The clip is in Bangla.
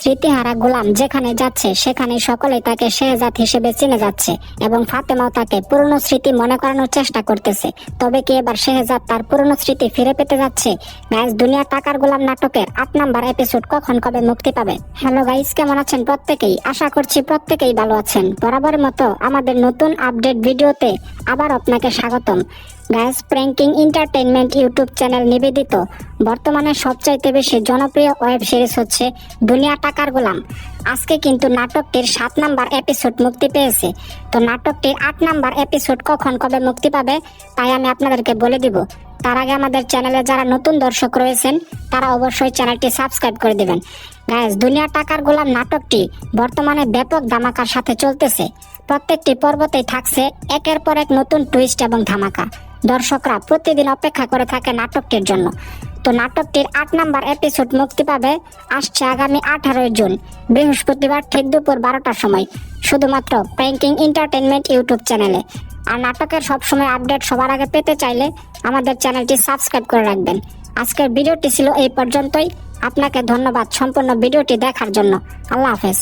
স্মৃতিহারা গোলাম যেখানে যাচ্ছে সেখানে সকলেই তাকে শেহজাদ হিসেবে চিনে যাচ্ছে এবং ফাতেমাও তাকে পুরনো স্মৃতি মনে করানোর চেষ্টা করতেছে। তবে কি এবার শেহজাদ তার পুরনো স্মৃতি ফিরে পেতে যাচ্ছে? গাইস, দুনিয়া টাকার গোলাম নাটকের 8 নাম্বার এপিসোড কখন কবে মুক্তি পাবে? হ্যালো গাইস, কেমন আছেন প্রত্যেকেই? আশা করছি প্রত্যেকেই ভালো আছেন। বরাবরের মতো আমাদের নতুন আপডেট ভিডিওতে আবার আপনাকে স্বাগতম। Guys, pranking entertainment YouTube channel নিবেদিত বর্তমানে সবচাইতে বেশি জনপ্রিয় ওয়েব সিরিজ হচ্ছে দুনিয়া টাকার গোলাম। আজকে কিন্তু নাটকটির 7 নাম্বার এপিসোড মুক্তি পেয়েছে। তো নাটকটির 8 নাম্বার এপিসোড কখন কবে মুক্তি পাবে তাই আমি আপনাদেরকে বলে দিব। তার আগে আমাদের চ্যানেলে যারা নতুন দর্শক রয়েছেন তারা অবশ্যই চ্যানেলটি সাবস্ক্রাইব করে দিবেন। গাইস, দুনিয়া টাকার গোলাম নাটকটি বর্তমানে ব্যাপক ধামাকার সাথে চলতেছে। প্রত্যেকটি পর্বতেই থাকছে একের পর এক নতুন টুইস্ট এবং ধামাকা। দর্শকরা প্রতিদিন অপেক্ষা করে থাকে নাটকটির জন্য। তো নাটকটির 8 নাম্বার এপিসোড মুক্তি পাবে আসছে আগামী 18 জুন বৃহস্পতিবার ঠিক দুপুর 12টার সময়, শুধুমাত্র প্র্যাঙ্কিং এন্টারটেইনমেন্ট ইউটিউব চ্যানেলে। আর নাটকের সবসময় আপডেট সবার আগে পেতে চাইলে আমাদের চ্যানেলটি সাবস্ক্রাইব করে রাখবেন। আজকের ভিডিওটি ছিল এই পর্যন্তই। আপনাকে ধন্যবাদ সম্পূর্ণ ভিডিওটি দেখার জন্য। আল্লাহ হাফেজ।